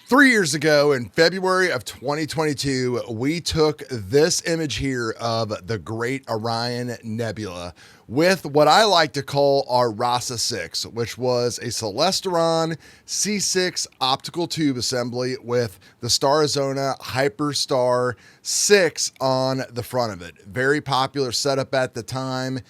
3 years ago, in February of 2022, we took this image here of the Great Orion Nebula with what I like to call our Rasa 6, which was a CELESTRON C6 optical tube assembly with the Starizona Hyperstar 6 on the front of it. Very popular setup at the time.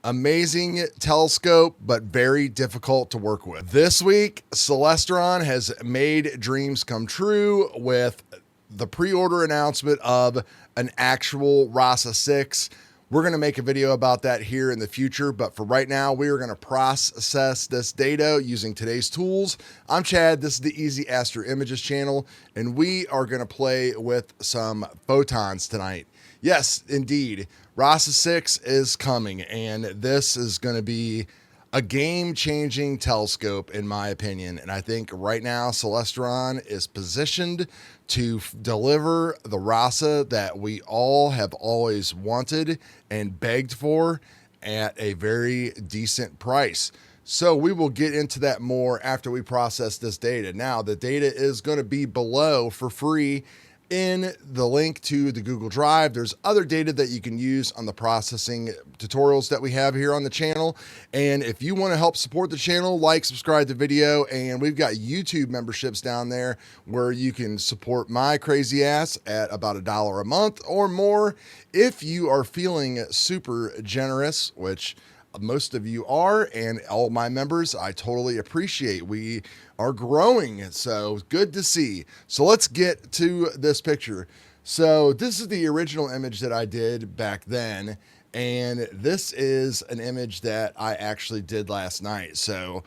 Amazing telescope, but very difficult to work with. This week, CELESTRON has made dreams come true with the pre-order announcement of an actual Rasa 6. We're going to make a video about that here in the future, but for right now, we are going to process this data using today's tools. I'm Chad, this is the Easy Astro Images channel, and we are going to play with some photons tonight. Yes, indeed. Rasa 6 is coming, and this is going to be a game-changing telescope, in my opinion. And I think right now, CELESTRON is positioned to deliver the Rasa that we all have always wanted and begged for at a very decent price. So we will get into that more after we process this data. Now, the data is going to be below for free in the link to the Google Drive. There's other data that you can use on the processing tutorials that we have here on the channel. And if you want to help support the channel, like, subscribe to the video, and we've got YouTube memberships down there where you can support my crazy ass at about $1 a month or more. If you are feeling super generous, which most of you are, and all my members, I totally appreciate. We are growing, so good to see. So let's get to this picture. So this is the original image that I did back then, and this is an image that I actually did last night. So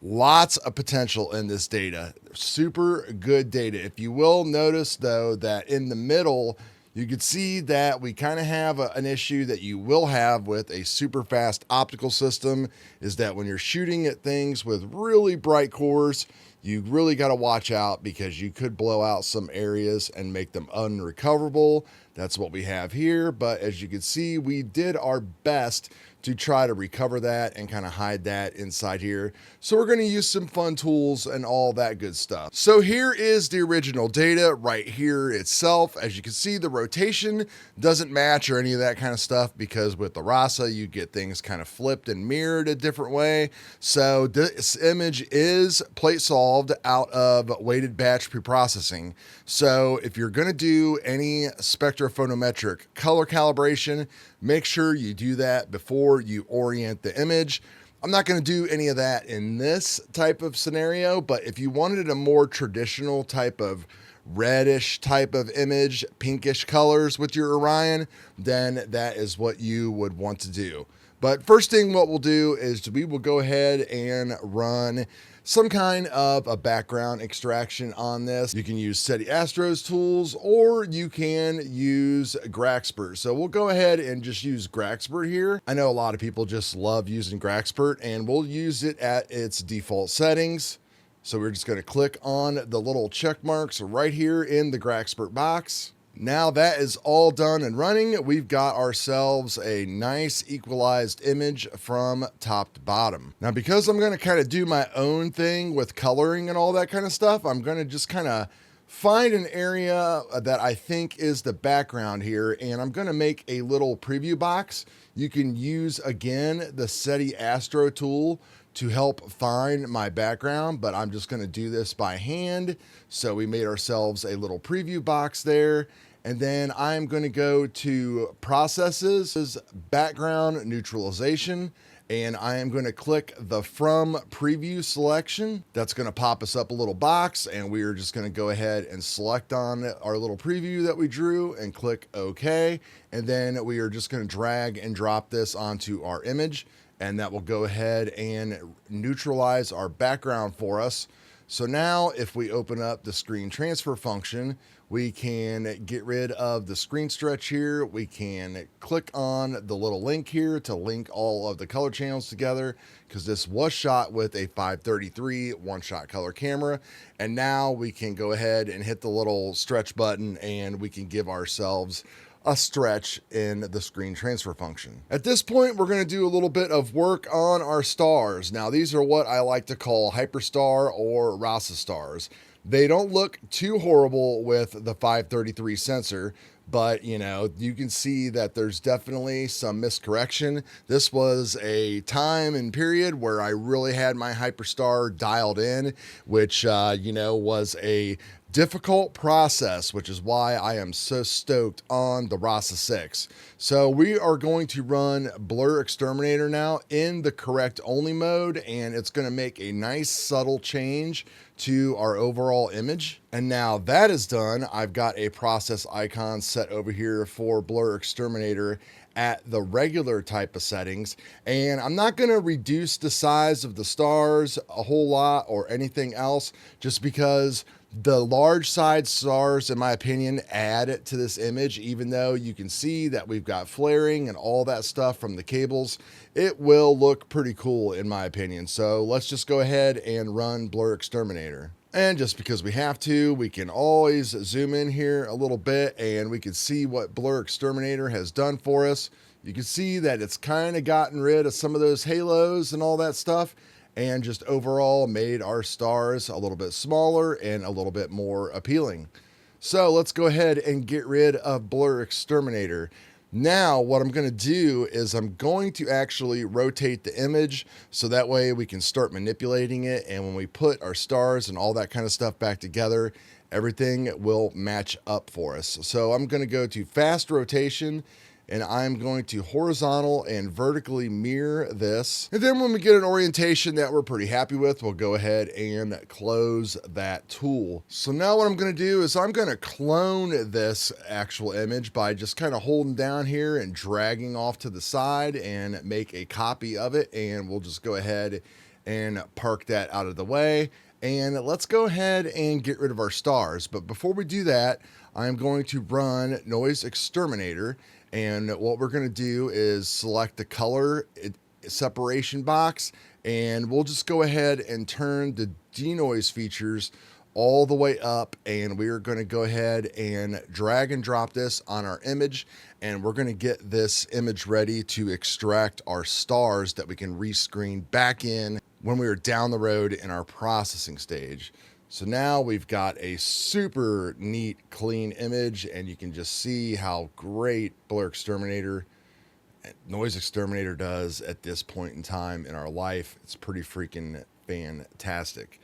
lots of potential in this data. Super good data. If you will notice, though, that in the middle, you can see that we kind of have an issue that you will have with a super fast optical system, is that when you're shooting at things with really bright cores, you really got to watch out because you could blow out some areas and make them unrecoverable. That's what we have here. But as you can see, we did our best to try to recover that and kind of hide that inside here. So we're going to use some fun tools and all that good stuff. So here is the original data right here itself. As you can see, the rotation doesn't match or any of that kind of stuff because with the Rasa, you get things kind of flipped and mirrored a different way. So this image is plate solved out of weighted batch preprocessing. So if you're going to do any spectrophotometric color calibration, make sure you do that before you orient the image. I'm not going to do any of that in this type of scenario, but if you wanted a more traditional type of reddish type of image, pinkish colors with your Orion, then that is what you would want to do. But first thing what we'll do is we will go ahead and run some kind of a background extraction on this. You can use SETI Astro's tools, or you can use Graxpert. So we'll go ahead and just use Graxpert here. I know a lot of people just love using Graxpert, and we'll use it at its default settings. So we're just going to click on the little check marks right here in the Graxpert box. Now that is all done and running, we've got ourselves a nice equalized image from top to bottom. Now, because I'm going to kind of do my own thing with coloring and all that kind of stuff, I'm going to just kind of find an area that I think is the background here, and I'm going to make a little preview box. You can use, again, the SETI Astro tool to help find my background, but I'm just going to do this by hand. So we made ourselves a little preview box there. And then I'm going to go to Processes, Background Neutralization, and I am going to click the From Preview selection. That's going to pop us up a little box, and we are just going to go ahead and select on our little preview that we drew and click OK. And then we are just going to drag and drop this onto our image, and that will go ahead and neutralize our background for us. So now if we open up the screen transfer function, we can get rid of the screen stretch here. We can click on the little link here to link all of the color channels together, because this was shot with a 533 one-shot color camera. And now we can go ahead and hit the little stretch button, and we can give ourselves a stretch in the screen transfer function. At this point, we're going to do a little bit of work on our stars. Now, these are what I like to call hyperstar or Rasa stars. They don't look too horrible with the 533 sensor, but you can see that there's definitely some miscorrection. This was a time and period where I really had my hyperstar dialed in, which was a difficult process, which is why I am so stoked on the Rasa 6. So we are going to run Blur Exterminator now in the correct only mode, and it's going to make a nice subtle change to our overall image. And now that is done, I've got a process icon set over here for Blur Exterminator at the regular type of settings, and I'm not going to reduce the size of the stars a whole lot or anything else, just because the large side stars, in my opinion, add to this image. Even though you can see that we've got flaring and all that stuff from the cables, it will look pretty cool in my opinion. So let's just go ahead and run Blur Exterminator. And just because we have to, we can always zoom in here a little bit and we can see what Blur Exterminator has done for us. You can see that it's kind of gotten rid of some of those halos and all that stuff, and just overall made our stars a little bit smaller and a little bit more appealing. So let's go ahead and get rid of Blur Exterminator. Now what I'm going to do is I'm going to actually rotate the image so that way we can start manipulating it, and when we put our stars and all that kind of stuff back together, everything will match up for us. So I'm going to go to fast rotation, and I'm going to horizontal and vertically mirror this. And then when we get an orientation that we're pretty happy with, we'll go ahead and close that tool. So now what I'm going to do is I'm going to clone this actual image by just kind of holding down here and dragging off to the side and make a copy of it. And we'll just go ahead and park that out of the way. And let's go ahead and get rid of our stars. But before we do that, I'm going to run Noise Exterminator. And what we're going to do is select the color separation box, and we'll just go ahead and turn the denoise features all the way up, and we are going to go ahead and drag and drop this on our image, and we're going to get this image ready to extract our stars that we can rescreen back in when we are down the road in our processing stage. So now we've got a super neat, clean image, and you can just see how great Blur Exterminator, Noise Exterminator does at this point in time in our life. It's pretty freaking fantastic.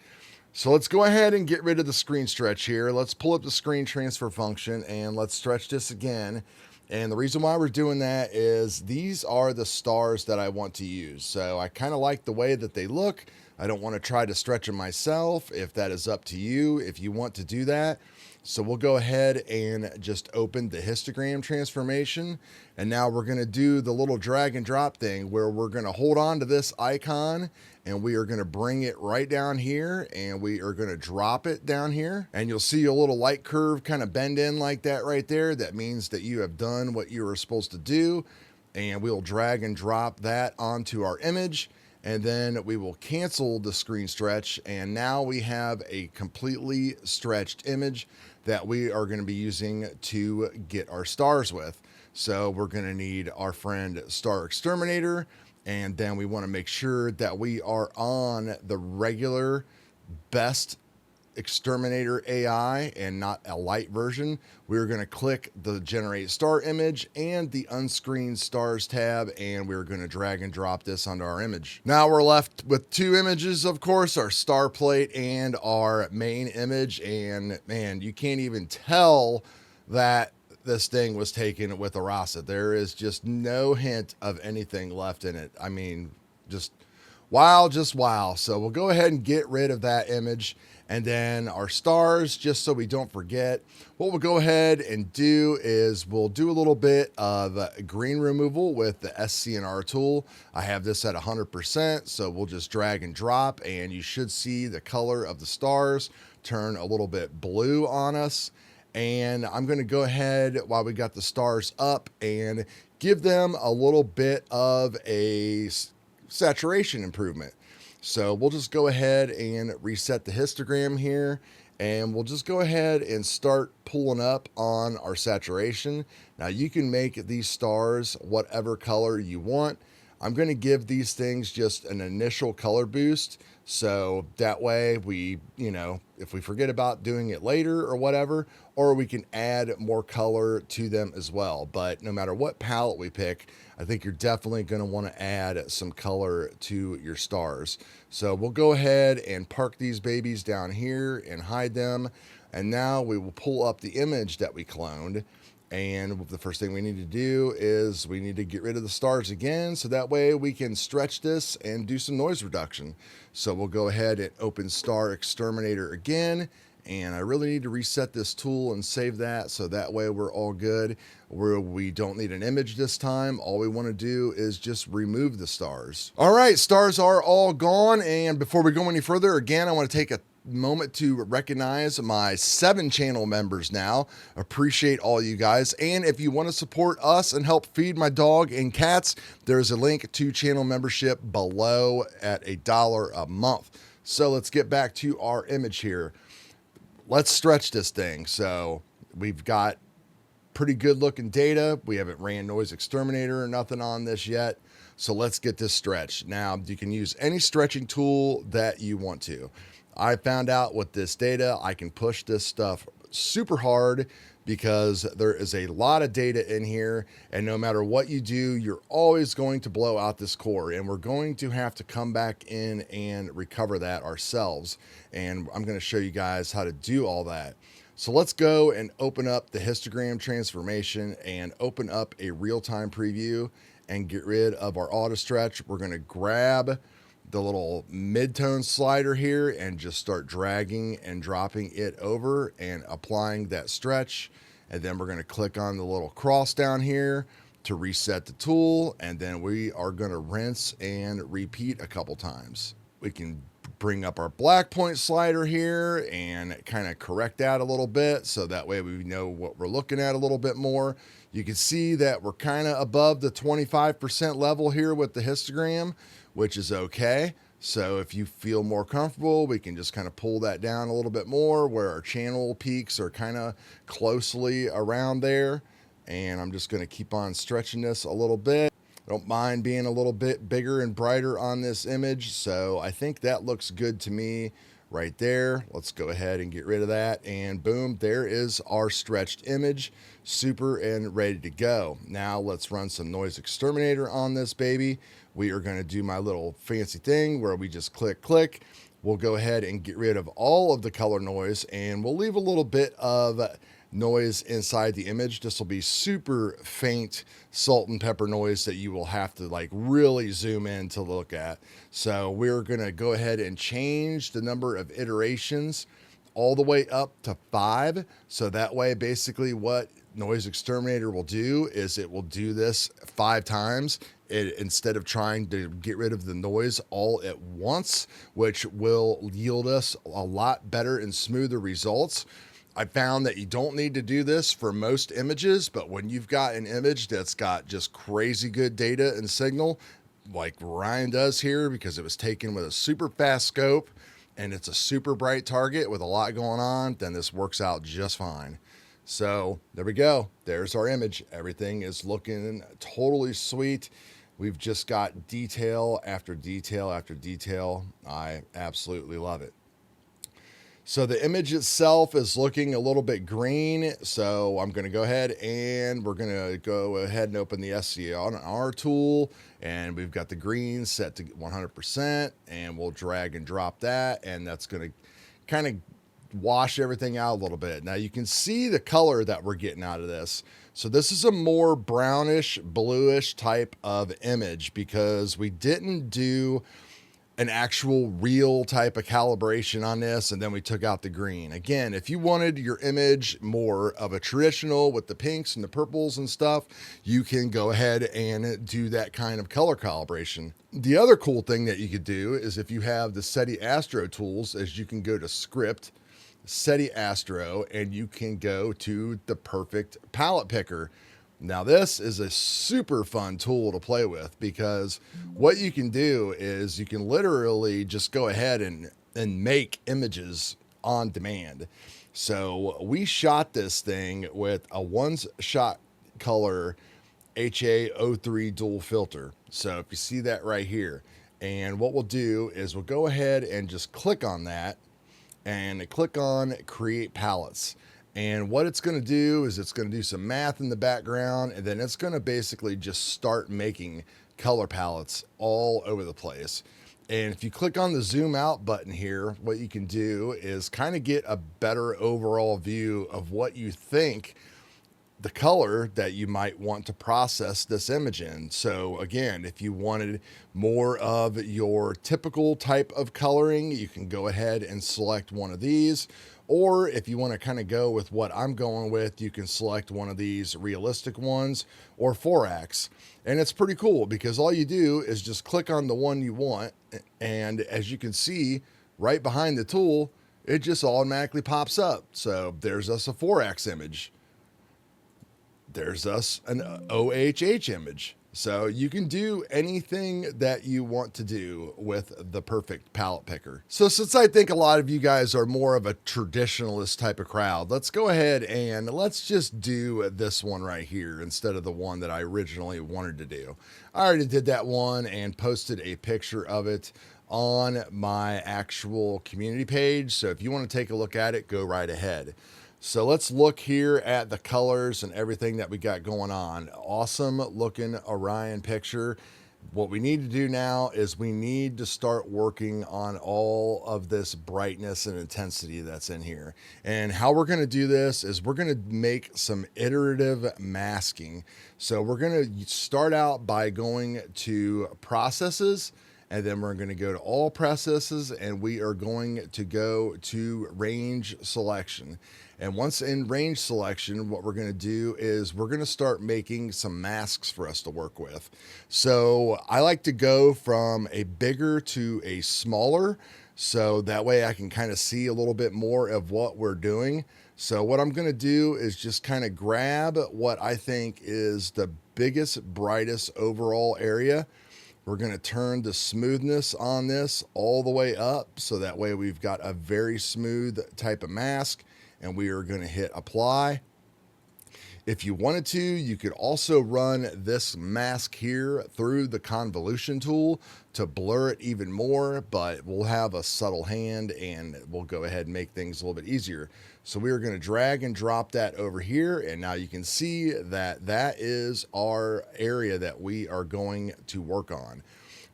So let's go ahead and get rid of the screen stretch here. Let's pull up the screen transfer function and let's stretch this again. And the reason why we're doing that is these are the stars that I want to use. So I kind of like the way that they look. I don't want to try to stretch them myself. If that is up to you, if you want to do that. So we'll go ahead and just open the histogram transformation. And now we're going to do the little drag and drop thing where we're going to hold on to this icon and we are going to bring it right down here and we are going to drop it down here. And you'll see a little light curve kind of bend in like that right there. That means that you have done what you were supposed to do. And we'll drag and drop that onto our image. And then we will cancel the screen stretch. And now we have a completely stretched image that we are going to be using to get our stars with. So we're going to need our friend Star Exterminator. And then we want to make sure that we are on the regular best Exterminator AI and not a light version. We're going to click the generate star image and the unscreened stars tab, and we're going to drag and drop this onto our image. Now we're left with two images, of course, our star plate and our main image. And man, you can't even tell that this thing was taken with a Rasa. There is just no hint of anything left in it. I mean, just wow. So we'll go ahead and get rid of that image. And then our stars, just so we don't forget, what we'll go ahead and do is we'll do a little bit of green removal with the SCNR tool. I have this at 100%, so we'll just drag and drop, and you should see the color of the stars turn a little bit blue on us. And I'm going to go ahead while we got the stars up and give them a little bit of a saturation improvement. So we'll just go ahead and reset the histogram here, and we'll just go ahead and start pulling up on our saturation. Now you can make these stars whatever color you want. I'm going to give these things just an initial color boost. So that way we, if we forget about doing it later or whatever, or we can add more color to them as well. But no matter what palette we pick, I think you're definitely going to want to add some color to your stars. So we'll go ahead and park these babies down here and hide them. And now we will pull up the image that we cloned. And the first thing we need to do is we need to get rid of the stars again, so that way we can stretch this and do some noise reduction. So we'll go ahead and open Star Exterminator again, and I really need to reset this tool and save that, so that way we're all good. We don't need an image this time. All we want to do is just remove the stars. All right, stars are all gone, and before we go any further, again, I want to take a moment to recognize my 7 channel members now. Appreciate all you guys. And if you want to support us and help feed my dog and cats, there's a link to channel membership below at $1 a month. So let's get back to our image here. Let's stretch this thing. So we've got pretty good looking data. We haven't ran Noise Exterminator or nothing on this yet. So let's get this stretched. Now you can use any stretching tool that you want to. I found out with this data, I can push this stuff super hard because there is a lot of data in here, and no matter what you do, you're always going to blow out this core, and we're going to have to come back in and recover that ourselves. And I'm going to show you guys how to do all that. So let's go and open up the histogram transformation and open up a real-time preview and get rid of our auto stretch. We're going to grab the little mid-tone slider here and just start dragging and dropping it over and applying that stretch. And then we're going to click on the little cross down here to reset the tool. And then we are going to rinse and repeat a couple times. We can bring up our black point slider here and kind of correct that a little bit, so that way we know what we're looking at a little bit more. You can see that we're kind of above the 25% level here with the histogram, which is okay. So if you feel more comfortable, we can just kind of pull that down a little bit more where our channel peaks are kind of closely around there. And I'm just going to keep on stretching this a little bit. I don't mind being a little bit bigger and brighter on this image. So I think that looks good to me right there. Let's go ahead and get rid of that. And boom, there is our stretched image, super and ready to go. Now let's run some Noise Exterminator on this baby. We are going to do my little fancy thing where we just click. We'll go ahead and get rid of all of the color noise, and we'll leave a little bit of noise inside the image. This will be super faint salt and pepper noise that you will have to like really zoom in to look at. So we're going to go ahead and change the number of iterations all the way up to 5. So that way, basically what Noise Exterminator will do is it will do this 5 times instead of trying to get rid of the noise all at once, which will yield us a lot better and smoother results. I found that you don't need to do this for most images, but when you've got an image that's got just crazy good data and signal, like Ryan does here, because it was taken with a super fast scope and it's a super bright target with a lot going on, then this works out just fine. So there we go. There's our image. Everything is looking totally sweet. We've just got detail after detail after detail. I absolutely love it. So the image itself is looking a little bit green. So I'm going to go ahead and we're going to go ahead and open the SCR tool, and we've got the green set to 100%, and we'll drag and drop that. And that's going to kind of wash everything out a little bit. Now you can see the color that we're getting out of this. So this is a more brownish, bluish type of image because we didn't do an actual real type of calibration on this, and then we took out the green. Again, if you wanted your image more of a traditional with the pinks and the purples and stuff, you can go ahead and do that kind of color calibration. The other cool thing that you could do is if you have the SETI Astro tools, is you can go to Script, SETI Astro, and you can go to the perfect palette picker. Now this is a super fun tool to play with because what you can do is you can literally just go ahead and make images on demand. So we shot this thing with a one-shot color HA03 dual filter. So if you see that right here, and what we'll do is we'll go ahead and just click on that and click on create palettes. And what it's going to do is it's going to do some math in the background, and then it's going to basically just start making color palettes all over the place. And if you click on the zoom out button here, what you can do is kind of get a better overall view of what you think the color that you might want to process this image in. So again, if you wanted more of your typical type of coloring, you can go ahead and select one of these. Or if you want to kind of go with what I'm going with, you can select one of these realistic ones or 4x. And it's pretty cool because all you do is just click on the one you want. And as you can see right behind the tool, it just automatically pops up. So there's us a 4x image. There's us an OHH image. So you can do anything that you want to do with the perfect palette picker. So since I think a lot of you guys are more of a traditionalist type of crowd, let's go ahead and let's just do this one right here instead of the one that I originally wanted to do. I already did that one and posted a picture of it on my actual community page. So if you want to take a look at it, go right ahead. So let's look here at the colors and everything that we got going on. Awesome looking Orion picture. What we need to do now is we need to start working on all of this brightness and intensity that's in here. And how we're going to do this is we're going to make some iterative masking. So we're going to start out by going to processes, and then we're going to go to all processes, and we are going to go to range selection. And once in range selection, what we're going to do is we're going to start making some masks for us to work with. So I like to go from a bigger to a smaller, so that way I can kind of see a little bit more of what we're doing. So what I'm going to do is just kind of grab what I think is the biggest, brightest overall area. We're going to turn the smoothness on this all the way up, so that way we've got a very smooth type of mask. And we are going to hit apply. If you wanted to, you could also run this mask here through the convolution tool to blur it even more, but we'll have a subtle hand and we'll go ahead and make things a little bit easier. So we are going to drag and drop that over here, and now you can see that that is our area that we are going to work on.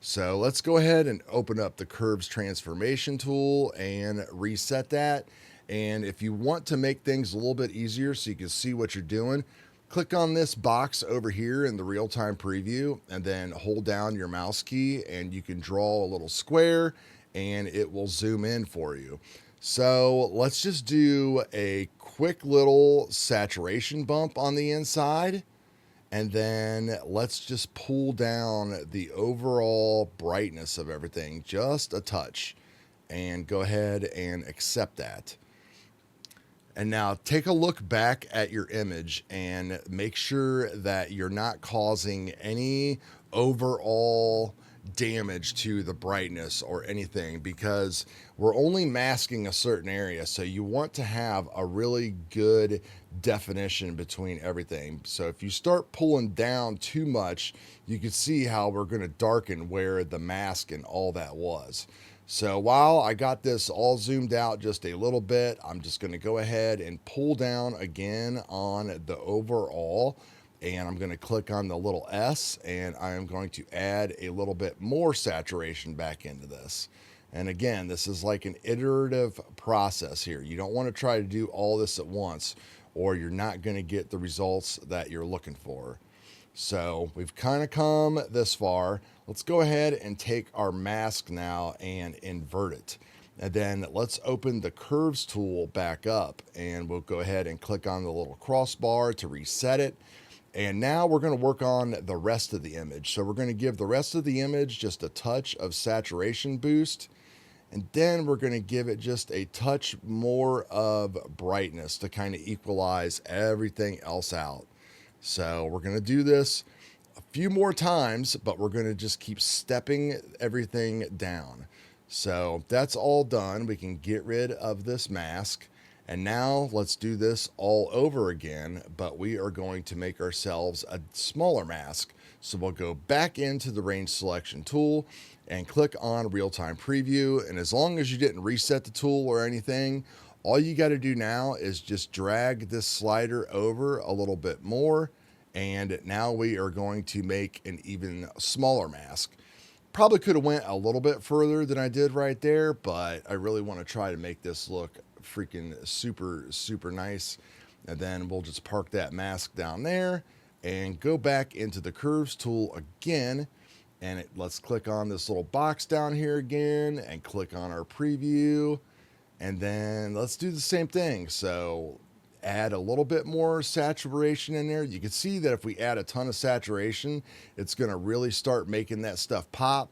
So let's go ahead and open up the curves transformation tool and reset that. And if you want to make things a little bit easier so you can see what you're doing, click on this box over here in the real-time preview and then hold down your mouse key and you can draw a little square and it will zoom in for you. So let's just do a quick little saturation bump on the inside, and then let's just pull down the overall brightness of everything just a touch and go ahead and accept that. And now take a look back at your image and make sure that you're not causing any overall damage to the brightness or anything, because we're only masking a certain area. So you want to have a really good definition between everything. So if you start pulling down too much, you can see how we're going to darken where the mask and all that was. So while I got this all zoomed out just a little bit, I'm just going to go ahead and pull down again on the overall, and I'm going to click on the little S, and I am going to add a little bit more saturation back into this. And again, this is like an iterative process here. You don't want to try to do all this at once, or you're not going to get the results that you're looking for. So we've kind of come this far. Let's go ahead and take our mask now and invert it. And then let's open the curves tool back up, and we'll go ahead and click on the little crossbar to reset it. And now we're going to work on the rest of the image. So we're going to give the rest of the image just a touch of saturation boost. And then we're going to give it just a touch more of brightness to kind of equalize everything else out. So we're going to do this a few more times, but we're going to just keep stepping everything down. So that's all done. We can get rid of this mask. And now let's do this all over again, but we are going to make ourselves a smaller mask. So we'll go back into the range selection tool and click on real-time preview. And as long as you didn't reset the tool or anything, all you got to do now is just drag this slider over a little bit more. And now we are going to make an even smaller mask. Probably could have went a little bit further than I did right there, but I really want to try to make this look freaking super nice. And then we'll just park that mask down there and go back into the curves tool again. And let's click on this little box down here again and click on our preview. And then let's do the same thing. So add a little bit more saturation in there. You can see that if we add a ton of saturation, it's going to really start making that stuff pop.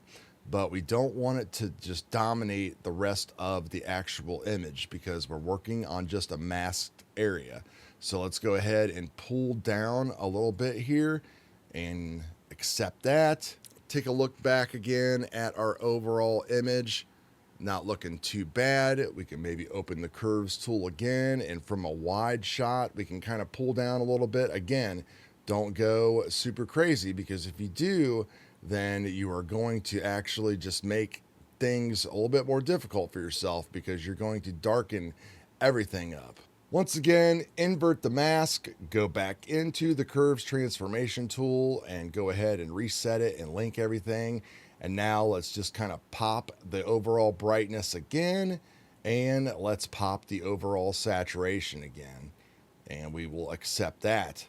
But we don't want it to just dominate the rest of the actual image because we're working on just a masked area. So let's go ahead and pull down a little bit here and accept that. Take a look back again at our overall image. Not looking too bad. We can maybe open the curves tool again, and from a wide shot we can kind of pull down a little bit. Again, don't go super crazy, because if you do, then you are going to actually just make things a little bit more difficult for yourself, because you're going to darken everything up. Once again, invert the mask, go back into the curves transformation tool and go ahead and reset it and link everything. And now let's just kind of pop the overall brightness again, and let's pop the overall saturation again. And we will accept that.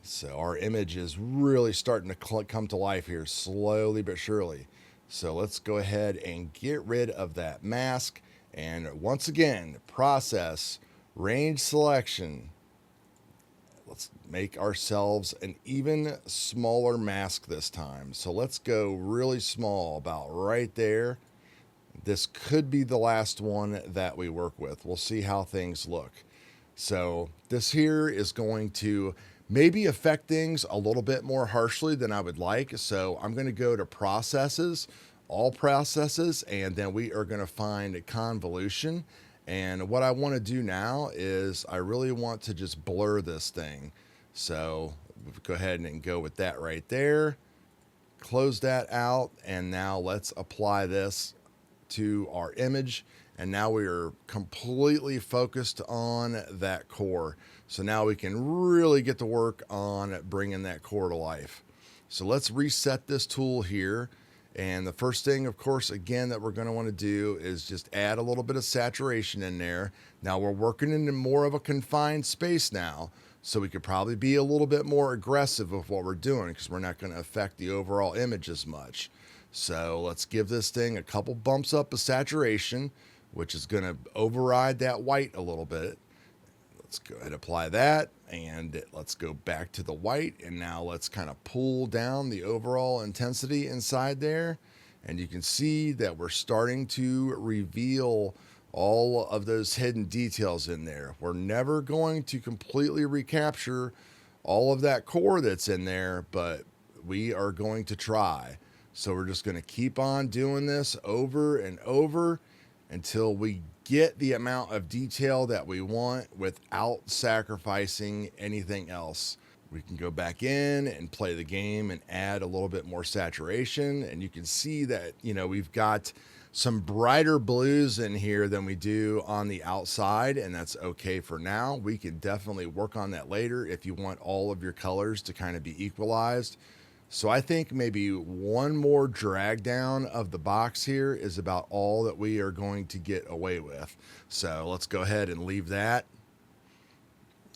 So our image is really starting to come to life here, slowly but surely. So let's go ahead and get rid of that mask. And once again, process, range selection. Let's make ourselves an even smaller mask this time. So let's go really small, about right there. This could be the last one that we work with. We'll see how things look. So this here is going to maybe affect things a little bit more harshly than I would like. So I'm going to go to processes, all processes, and then we are going to find convolution. And what I want to do now is I really want to just blur this thing. So we'll go ahead and go with that right there. Close that out. And now let's apply this to our image. And now we are completely focused on that core. So now we can really get to work on bringing that core to life. So let's reset this tool here. And the first thing, of course, again, that we're going to want to do is just add a little bit of saturation in there. Now we're working in more of a confined space now, so we could probably be a little bit more aggressive with what we're doing, because we're not going to affect the overall image as much. So let's give this thing a couple bumps up of saturation, which is going to override that white a little bit. Let's go ahead and apply that, and let's go back to the white, and now let's kind of pull down the overall intensity inside there. And you can see that we're starting to reveal all of those hidden details in there. We're never going to completely recapture all of that core that's in there, but we are going to try. So we're just going to keep on doing this over and over until we get the amount of detail that we want without sacrificing anything else. We can go back in and play the game and add a little bit more saturation. And you can see that, we've got some brighter blues in here than we do on the outside, and that's okay for now. We can definitely work on that later if you want all of your colors to kind of be equalized. So I think maybe one more drag down of the box here is about all that we are going to get away with. So let's go ahead and leave that.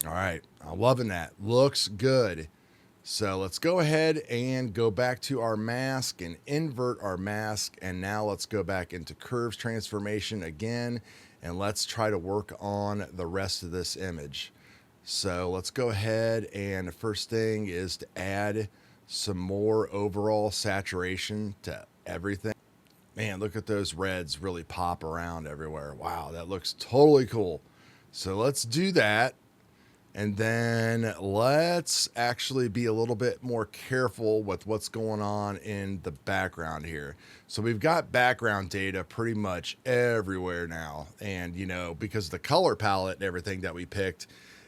All right, I'm loving that. Looks good. So let's go ahead and go back to our mask and invert our mask. And now let's go back into curves transformation again, and let's try to work on the rest of this image. So let's go ahead, and the first thing is to add some more overall saturation to everything. Man, look at those reds really pop around everywhere. Wow, that looks totally cool. So let's do that. And then let's actually be a little bit more careful with what's going on in the background here. So we've got background data pretty much everywhere now. And, you know, because the color palette and everything that we picked,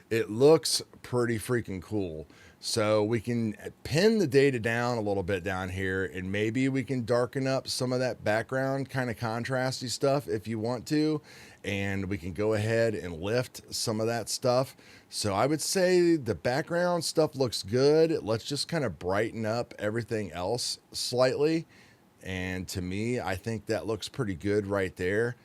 it looks pretty freaking cool. So we can pin the data down a little bit down here, and maybe we can darken up some of that background kind of contrasty stuff if you want to. And we can go ahead and lift some of that stuff. So I would say the background stuff looks good. Let's just kind of brighten up everything else slightly. And to me, I think that looks pretty good right there.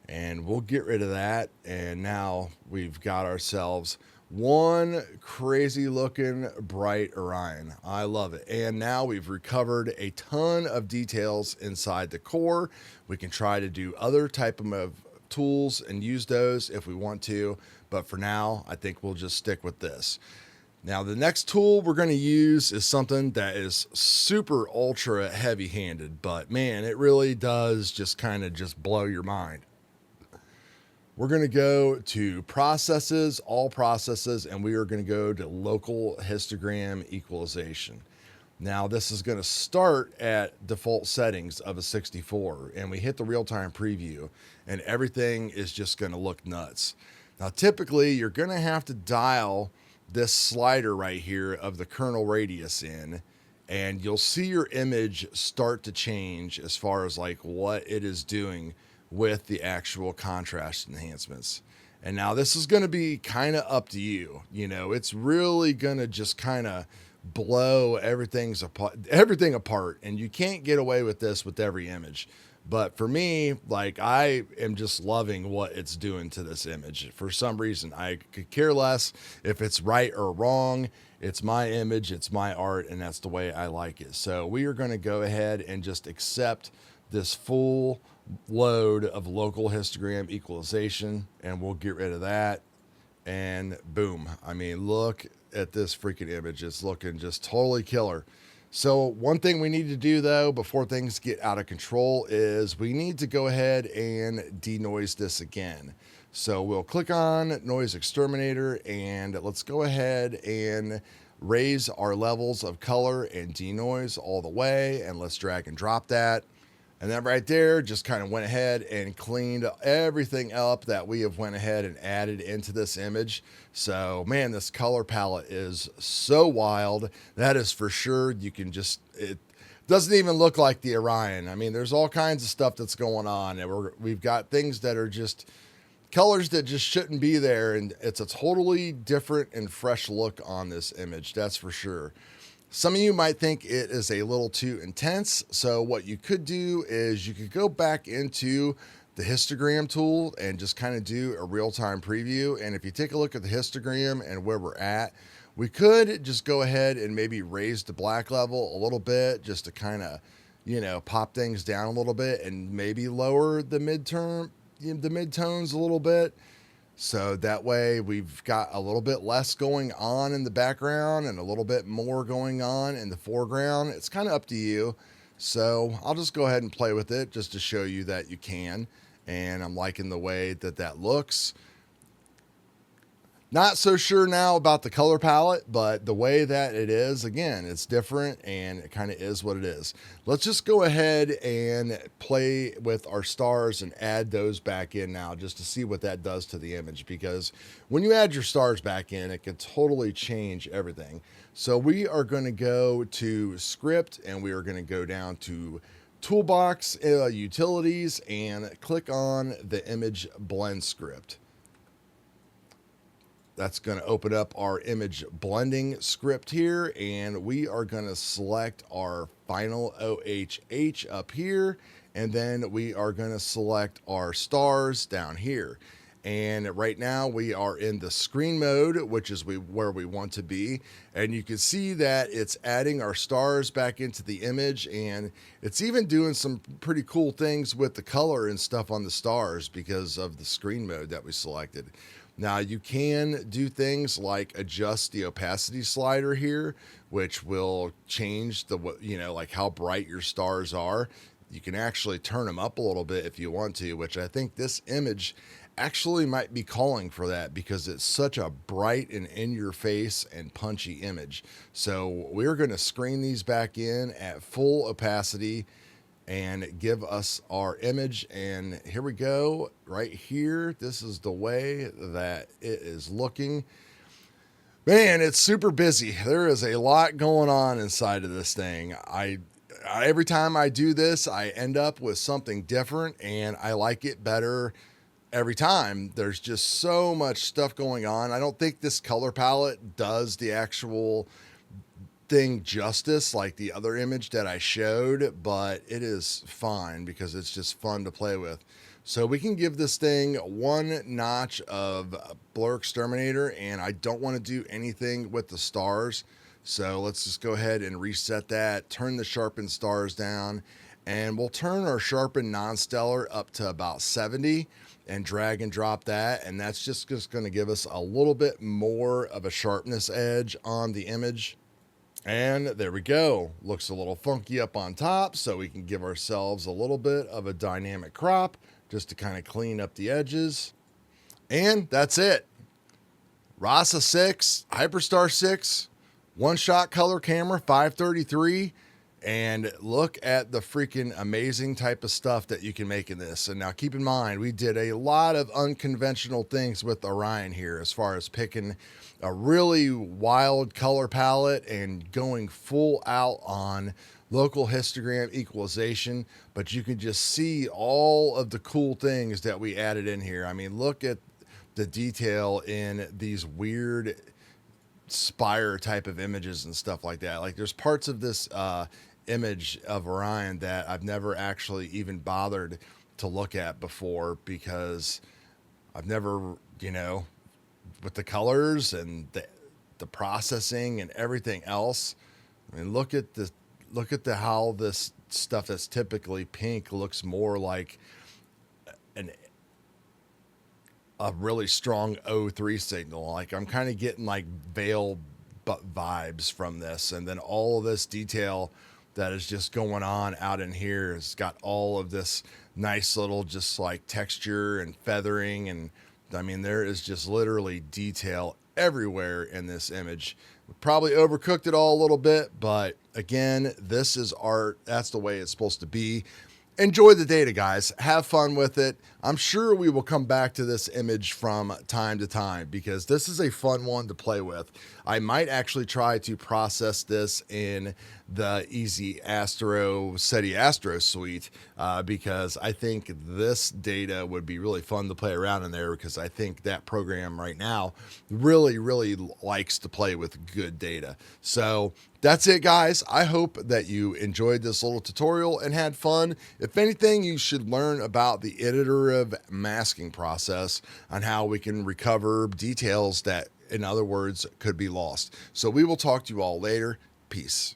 And we'll get rid of that. And now we've got ourselves one crazy looking bright Orion. I love it. And now we've recovered a ton of details inside the core. We can try to do other type of tools and use those if we want to, but for now I think we'll just stick with this. Now the next tool we're going to use is something that is super ultra heavy handed, but man, it really does just kind of just blow your mind. We're going to go to processes, all processes, and we are going to go to local histogram equalization. Now this is going to start at default settings of a 64, and we hit the real-time preview, and everything is just going to look nuts. Now typically you're going to have to dial this slider right here of the kernel radius in, and you'll see your image start to change as far as like what it is doing with the actual contrast enhancements. And now this is going to be kind of up to you. You know, it's really going to just kind of blow everything apart, and you can't get away with this with every image. But for me, like, I am just loving what it's doing to this image. For some reason, I could care less if it's right or wrong. It's my image, it's my art, and that's the way I like it. So we are going to go ahead and just accept this full load of local histogram equalization, and we'll get rid of that. And boom. I mean, look at this freaking image. It's looking just totally killer. So one thing we need to do though before things get out of control is we need to go ahead and denoise this again. So we'll click on noise exterminator, and let's go ahead and raise our levels of color and denoise all the way, and let's drag and drop that. And then right there, just kind of went ahead and cleaned everything up that we have went ahead and added into this image. So man, this color palette is so wild. That is for sure. You can just, it doesn't even look like the Orion. I mean, there's all kinds of stuff that's going on, and we've got things that are just colors that just shouldn't be there. And it's a totally different and fresh look on this image. That's for sure. Some of you might think it is a little too intense. So what you could do is you could go back into the histogram tool and just kind of do a real-time preview. And if you take a look at the histogram and where we're at, we could just go ahead and maybe raise the black level a little bit just to kind of, you know, pop things down a little bit, and maybe lower the midtones a little bit. So that way we've got a little bit less going on in the background and a little bit more going on in the foreground. It's kind of up to you. So I'll just go ahead and play with it just to show you that you can. And I'm liking the way that that looks. Not so sure now about the color palette, but the way that it is, again, it's different and it kind of is what it is. Let's just go ahead and play with our stars and add those back in now just to see what that does to the image, because when you add your stars back in, it can totally change everything. So we are going to go to script, and we are going to go down to toolbox, utilities, and click on the image blend script. That's going to open up our image blending script here, and we are going to select our final OHH up here, and then we are going to select our stars down here. And right now we are in the screen mode, which is where we want to be. And you can see that it's adding our stars back into the image, and it's even doing some pretty cool things with the color and stuff on the stars because of the screen mode that we selected. Now you can do things like adjust the opacity slider here, which will change the, you know, like how bright your stars are. You can actually turn them up a little bit if you want to, which I think this image actually might be calling for that because it's such a bright and in your face and punchy image. So we're going to screen these back in at full opacity and give us our image. And here we go, right here. This is the way that it is looking. Man, it's super busy. There is a lot going on inside of this thing. Every time I do this, I end up with something different, and I like it better every time. There's just so much stuff going on. I don't think this color palette does the actual thing justice like the other image that I showed, but it is fine because it's just fun to play with. So we can give this thing one notch of blur exterminator, and I don't want to do anything with the stars. So let's just go ahead and reset that, turn the sharpen stars down, and we'll turn our sharpen non-stellar up to about 70 and drag and drop that. And that's just going to give us a little bit more of a sharpness edge on the image. And there we go. Looks a little funky up on top, so we can give ourselves a little bit of a dynamic crop just to kind of clean up the edges. And that's it. Rasa 6, Hyperstar 6, one-shot color camera, 533. And look at the freaking amazing type of stuff that you can make in this. And now keep in mind, we did a lot of unconventional things with Orion here as far as picking a really wild color palette and going full out on local histogram equalization. But you can just see all of the cool things that we added in here. I mean, look at the detail in these weird spire type of images and stuff like that. Like there's parts of this image of Orion that I've never actually even bothered to look at before because I've never, with the colors and the processing and everything else. I mean, look at how this stuff that's typically pink looks more like a really strong O3 signal. Like I'm kind of getting like veil vibes from this, and then all of this detail that is just going on out in here has got all of this nice little just like texture and feathering, and I mean there is just literally detail everywhere in this image. We probably overcooked it all a little bit, but again, this is art. That's the way it's supposed to be. Enjoy the data, guys. Have fun with it. I'm sure we will come back to this image from time to time because this is a fun one to play with. I might actually try to process this in the Easy Astro SETI Astro suite because I think this data would be really fun to play around in there because I think that program right now really, really likes to play with good data. So that's it, guys. I hope that you enjoyed this little tutorial and had fun. If anything, you should learn about the iterative masking process on how we can recover details that, in other words, could be lost. So we will talk to you all later. Peace.